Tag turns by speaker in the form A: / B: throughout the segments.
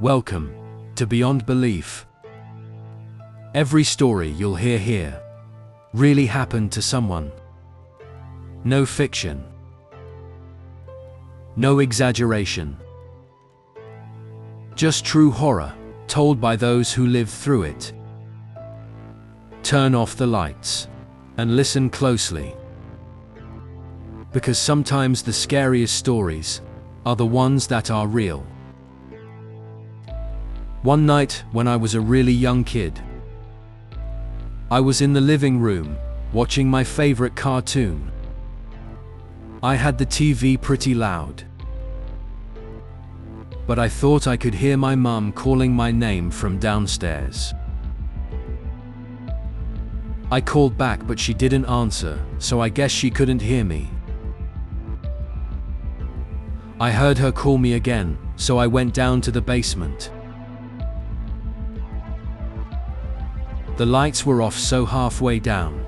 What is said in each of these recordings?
A: Welcome to Beyond Belief. Every story you'll hear here really happened to someone. No fiction. No exaggeration. Just true horror, told by those who lived through it. Turn off the lights and listen closely. Because sometimes the scariest stories are the ones that are real. One night, when I was a really young kid, I was in the living room, watching my favorite cartoon. I had the TV pretty loud, but I thought I could hear my mum calling my name from downstairs. I called back, but she didn't answer, so I guess she couldn't hear me. I heard her call me again, so I went down to the basement. The lights were off, so halfway down,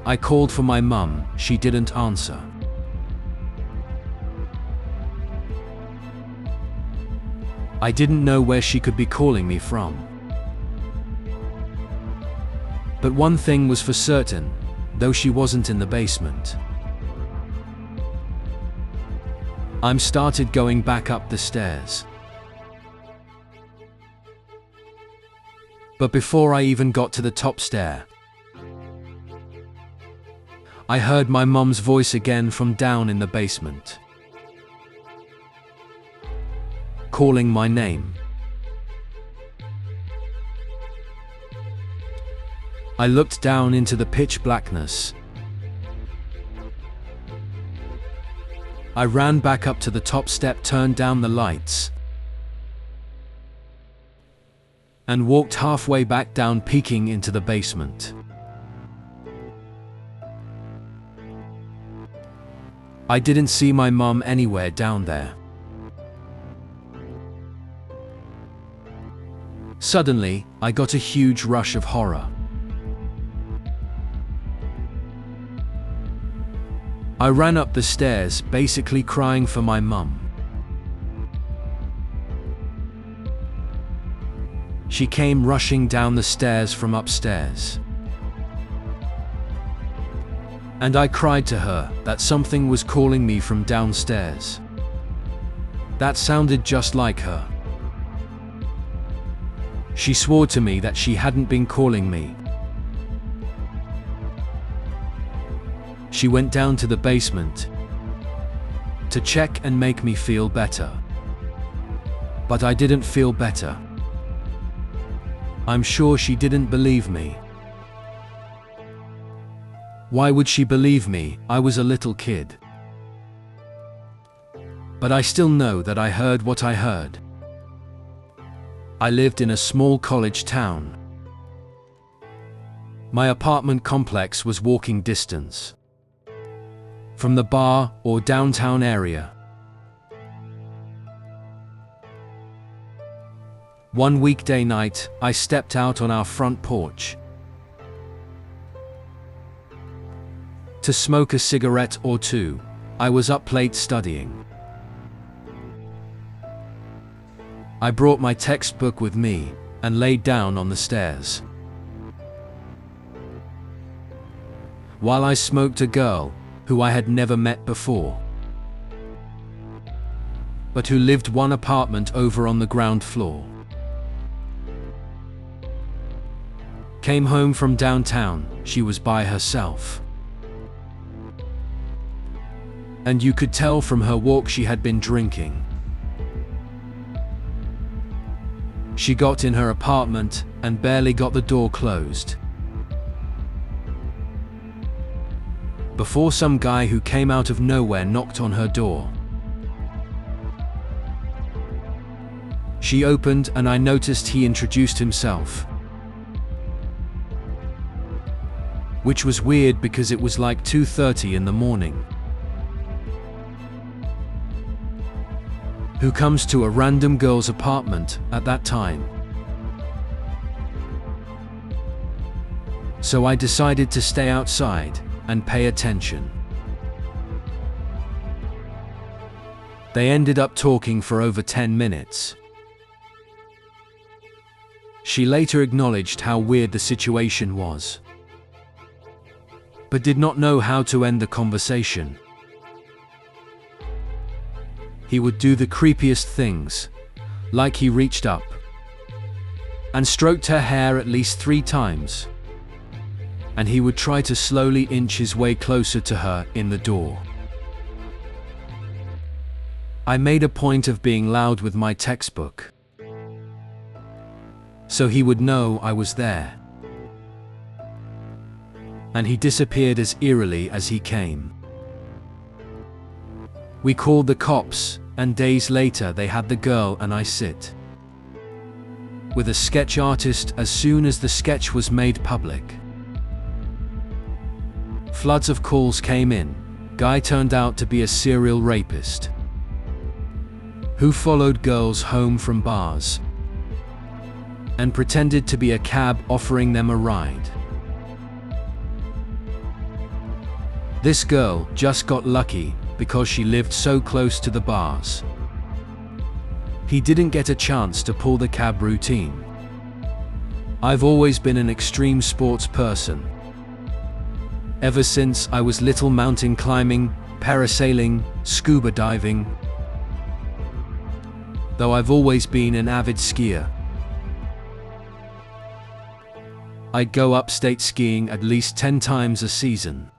A: I called for my mum. She didn't answer. I didn't know where she could be calling me from. But one thing was for certain, though she wasn't in the basement, I started going back up the stairs. But before I even got to the top stair, I heard my mum's voice again from down in the basement, calling my name. I looked down into the pitch blackness. I ran back up to the top step, turned down the lights, and walked halfway back down, peeking into the basement. I didn't see my mum anywhere down there. Suddenly, I got a huge rush of horror. I ran up the stairs, basically crying for my mum. She came rushing down the stairs from upstairs, and I cried to her that something was calling me from downstairs. That sounded just like her. She swore to me that she hadn't been calling me. She went down to the basement to check and make me feel better. But I didn't feel better. I'm sure she didn't believe me. Why would she believe me? I was a little kid. But I still know that I heard what I heard. I lived in a small college town. My apartment complex was walking distance from the bar or downtown area. One weekday night, I stepped out on our front porch to smoke a cigarette or two. I was up late studying. I brought my textbook with me and laid down on the stairs. While I smoked, a girl who I had never met before, but who lived one apartment over on the ground floor, came home from downtown. She was by herself, and you could tell from her walk she had been drinking. She got in her apartment and barely got the door closed before some guy who came out of nowhere knocked on her door. She opened, and I noticed he introduced himself, which was weird because it was like 2:30 in the morning. Who comes to a random girl's apartment at that time? So I decided to stay outside and pay attention. They ended up talking for over 10 minutes. She later acknowledged how weird the situation was, but did not know how to end the conversation. He would do the creepiest things, like he reached up and stroked her hair at least 3 times, and he would try to slowly inch his way closer to her in the door. I made a point of being loud with my textbook, so he would know I was there. And he disappeared as eerily as he came. We called the cops, and days later they had the girl and I sit with a sketch artist as soon as the sketch was made public. Floods of calls came in. Guy turned out to be a serial rapist who followed girls home from bars and pretended to be a cab offering them a ride. This girl just got lucky because she lived so close to the bars. He didn't get a chance to pull the cab routine. I've always been an extreme sports person. Ever since I was little, mountain climbing, parasailing, scuba diving. Though I've always been an avid skier. I'd go upstate skiing at least 10 times a season.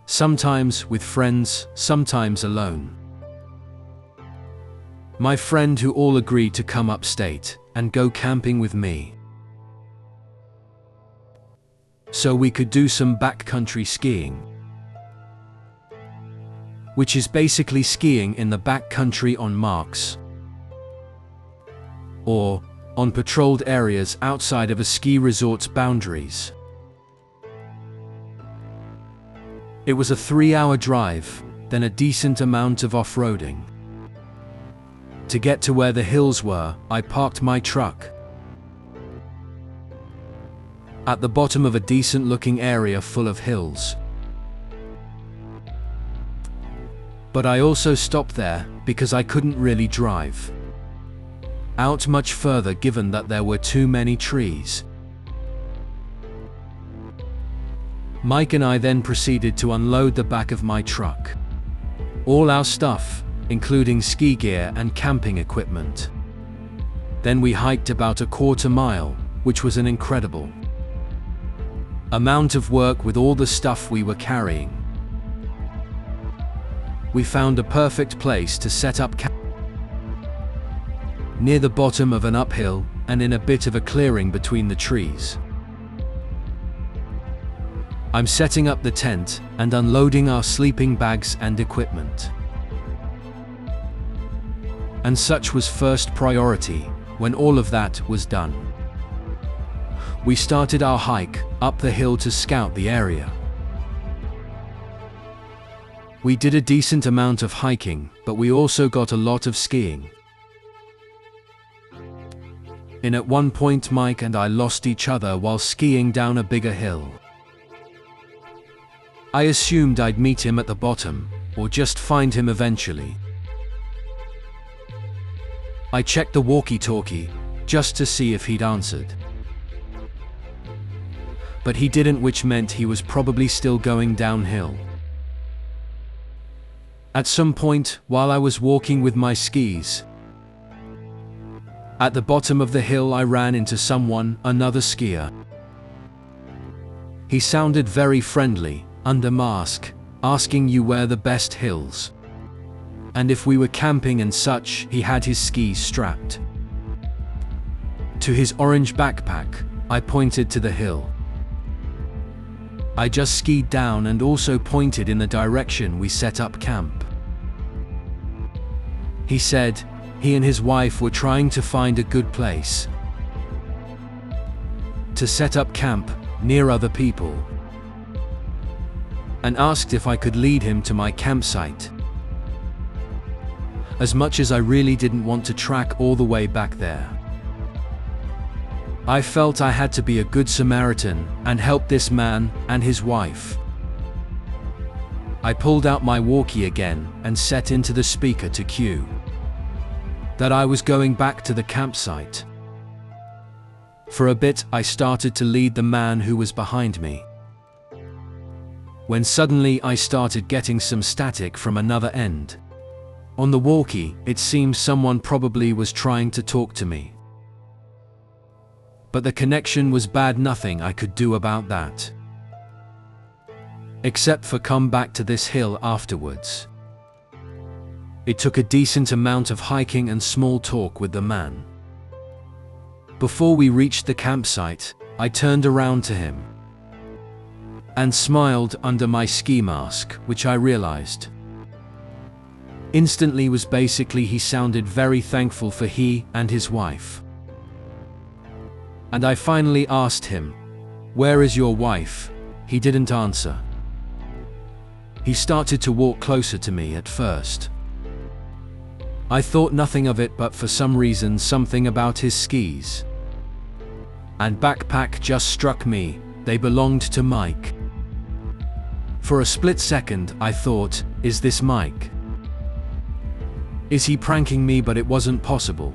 A: Sometimes with friends, sometimes alone. My friend who all agreed to come upstate and go camping with me, so we could do some backcountry skiing, which is basically skiing in the backcountry on marks or on patrolled areas outside of a ski resort's boundaries. It was a 3-hour drive, then a decent amount of off-roading. To get to where the hills were, I parked my truck at the bottom of a decent-looking area full of hills. But I also stopped there because I couldn't really drive out much further given that there were too many trees. Mike and I then proceeded to unload the back of my truck. All our stuff, including ski gear and camping equipment. Then we hiked about a 1/4 mile, which was an incredible amount of work with all the stuff we were carrying. We found a perfect place to set up camp near the bottom of an uphill and in a bit of a clearing between the trees. I'm setting up the tent and unloading our sleeping bags and equipment. And such was first priority. When all of that was done, we started our hike up the hill to scout the area. We did a decent amount of hiking, but we also got a lot of skiing. At one point Mike and I lost each other while skiing down a bigger hill. I assumed I'd meet him at the bottom, or just find him eventually. I checked the walkie-talkie, just to see if he'd answered. But he didn't, which meant he was probably still going downhill. At some point, while I was walking with my skis, at the bottom of the hill I ran into someone, another skier. He sounded very friendly, under mask, asking you where the best hills, and if we were camping and such. He had his skis strapped to his orange backpack. I pointed to the hill I just skied down and also pointed in the direction we set up camp. He said he and his wife were trying to find a good place to set up camp near other people, and asked if I could lead him to my campsite. As much as I really didn't want to track all the way back there, I felt I had to be a good Samaritan and help this man and his wife. I pulled out my walkie again and set into the speaker to cue that I was going back to the campsite. For a bit, I started to lead the man who was behind me, when suddenly I started getting some static from another end. On the walkie, it seemed someone probably was trying to talk to me. But the connection was bad, nothing I could do about that, except for come back to this hill afterwards. It took a decent amount of hiking and small talk with the man. Before we reached the campsite, I turned around to him and smiled under my ski mask, which I realized instantly was basically he sounded very thankful for he and his wife. And I finally asked him, "Where is your wife?" He didn't answer. He started to walk closer to me at first. I thought nothing of it, but for some reason something about his skis and backpack just struck me. They belonged to Mike. For a split second, I thought, is this Mike? Is he pranking me? But it wasn't possible.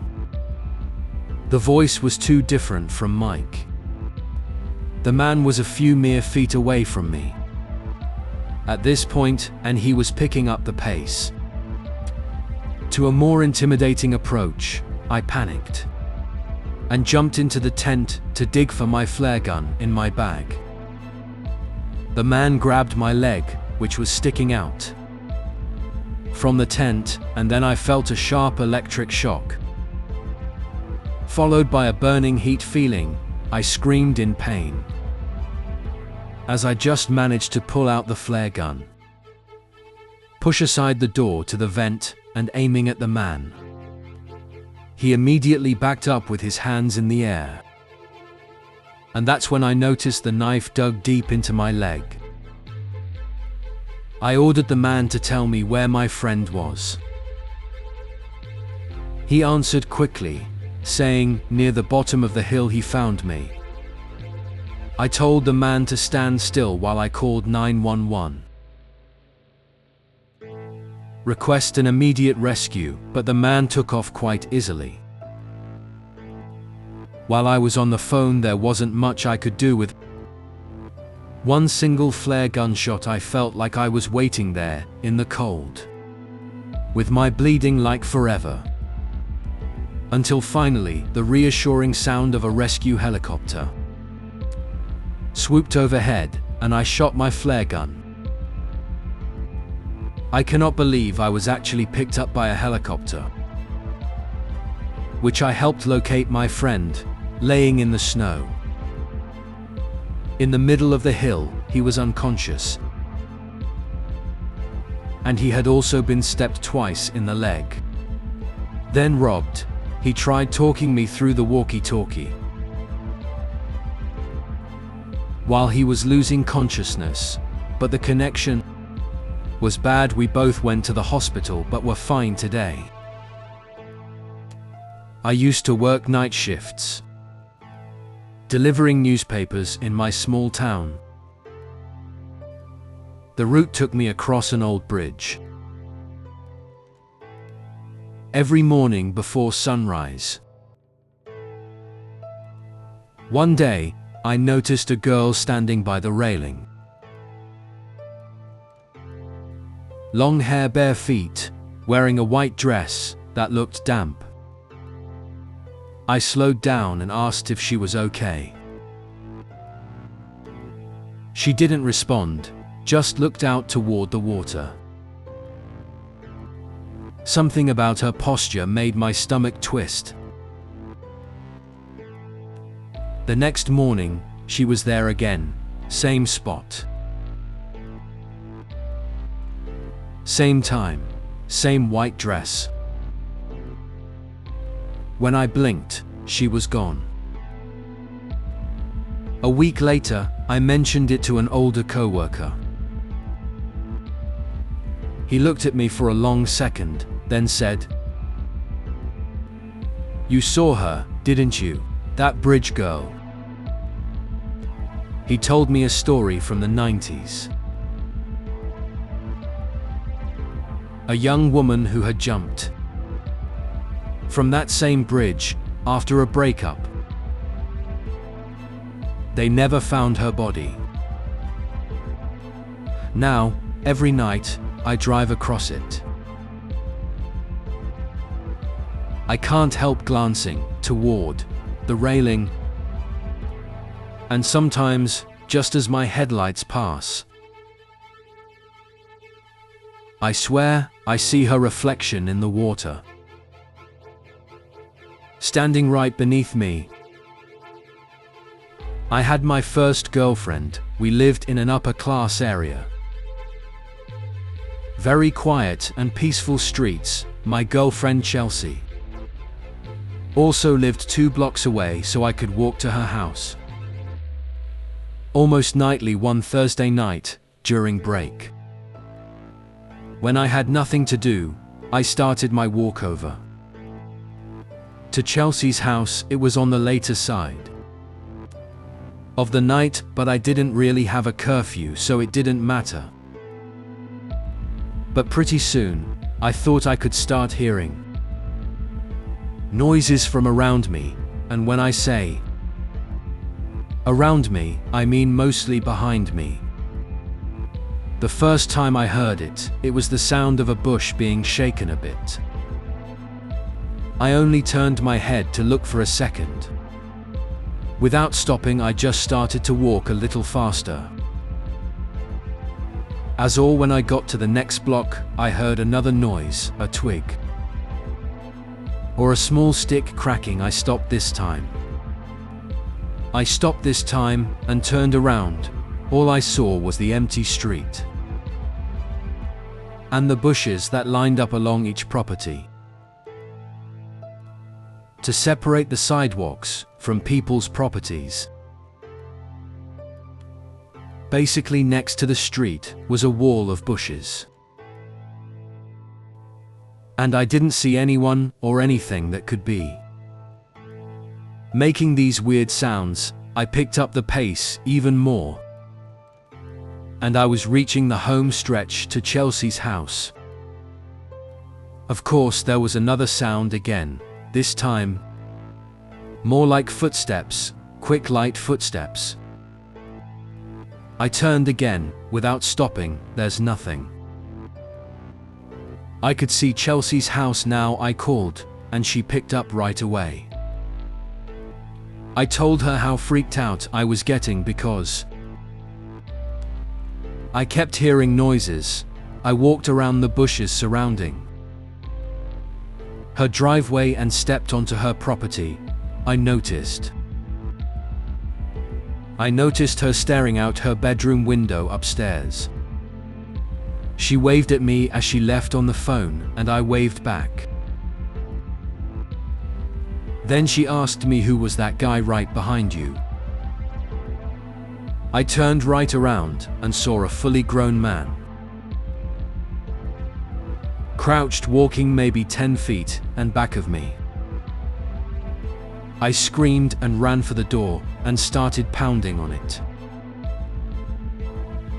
A: The voice was too different from Mike. The man was a few mere feet away from me at this point, and he was picking up the pace to a more intimidating approach. I panicked and jumped into the tent to dig for my flare gun in my bag. The man grabbed my leg, which was sticking out from the tent, and then I felt a sharp electric shock, followed by a burning heat feeling. I screamed in pain as I just managed to pull out the flare gun, push aside the door to the vent, and aiming at the man. He immediately backed up with his hands in the air. And that's when I noticed the knife dug deep into my leg. I ordered the man to tell me where my friend was. He answered quickly, saying, near the bottom of the hill he found me. I told the man to stand still while I called 911. Request an immediate rescue, but the man took off quite easily. While I was on the phone, there wasn't much I could do with one single flare gunshot. I felt like I was waiting there, in the cold, with my bleeding like forever. Until finally, the reassuring sound of a rescue helicopter swooped overhead, and I shot my flare gun. I cannot believe I was actually picked up by a helicopter, which I helped locate my friend, laying in the snow. In the middle of the hill, he was unconscious, and he had also been stepped twice in the leg. Then robbed. He tried talking me through the walkie-talkie while he was losing consciousness, but the connection was bad. We both went to the hospital but were fine today. I used to work night shifts, delivering newspapers in my small town. The route took me across an old bridge every morning before sunrise. One day, I noticed a girl standing by the railing. Long hair, bare feet, wearing a white dress that looked damp. I slowed down and asked if she was okay. She didn't respond, just looked out toward the water. Something about her posture made my stomach twist. The next morning, she was there again, same spot, same time, same white dress. When I blinked, she was gone. A week later, I mentioned it to an older coworker. He looked at me for a long second, then said, "You saw her, didn't you? That bridge girl." He told me a story from the 90s. a young woman who had jumped from that same bridge after a breakup. They never found her body. Now, every night, I drive across it. I can't help glancing toward the railing, and sometimes, just as my headlights pass, I swear I see her reflection in the water, standing right beneath me. I had my first girlfriend. We lived in an upper-class area. Very quiet and peaceful streets. My girlfriend Chelsea also lived 2 blocks away, so I could walk to her house almost nightly. One Thursday night, during break, when I had nothing to do, I started my walkover to Chelsea's house. It was on the later side of the night, but I didn't really have a curfew, so it didn't matter. But pretty soon, I thought I could start hearing noises from around me, and when I say around me, I mean mostly behind me. The first time I heard it, it was the sound of a bush being shaken a bit. I only turned my head to look for a second. Without stopping, I just started to walk a little faster. As all when I got to the next block, I heard another noise, a twig or a small stick cracking. I stopped this time. And turned around. All I saw was the empty street and the bushes that lined up along each property to separate the sidewalks from people's properties. Basically, next to the street was a wall of bushes. And I didn't see anyone or anything that could be making these weird sounds. I picked up the pace even more, and I was reaching the home stretch to Chelsea's house. Of course, there was another sound again, this time more like footsteps, quick light footsteps. I turned again, without stopping. There's nothing. I could see Chelsea's house now. I called, and she picked up right away. I told her how freaked out I was getting because I kept hearing noises. I walked around the bushes surrounding her driveway and stepped onto her property. I noticed her staring out her bedroom window upstairs. She waved at me as she left on the phone, and I waved back. Then she asked me, "Who was that guy right behind you?" I turned right around and saw a fully grown man, crouched, walking maybe 10 feet and back of me. I screamed and ran for the door and started pounding on it.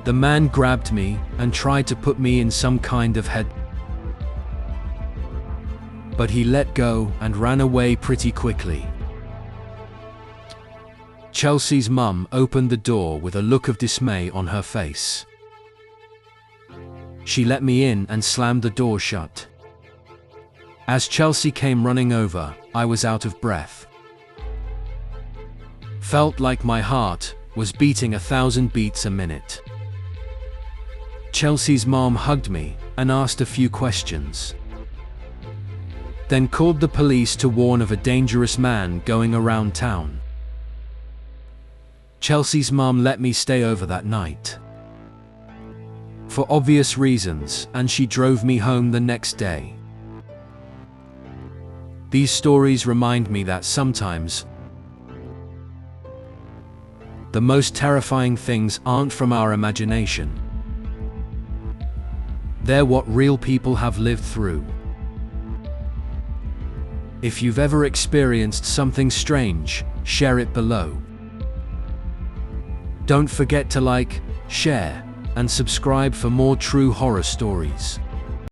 A: The man grabbed me and tried to put me in some kind of head, but he let go and ran away pretty quickly. Chelsea's mum opened the door with a look of dismay on her face. She let me in and slammed the door shut. As Chelsea came running over, I was out of breath. Felt like my heart was beating 1,000 beats a minute. Chelsea's mom hugged me and asked a few questions, then called the police to warn of a dangerous man going around town. Chelsea's mom let me stay over that night for obvious reasons, and she drove me home the next day. These stories remind me that sometimes the most terrifying things aren't from our imagination. They're what real people have lived through. If you've ever experienced something strange, share it below. Don't forget to like, share, and subscribe for more true horror stories.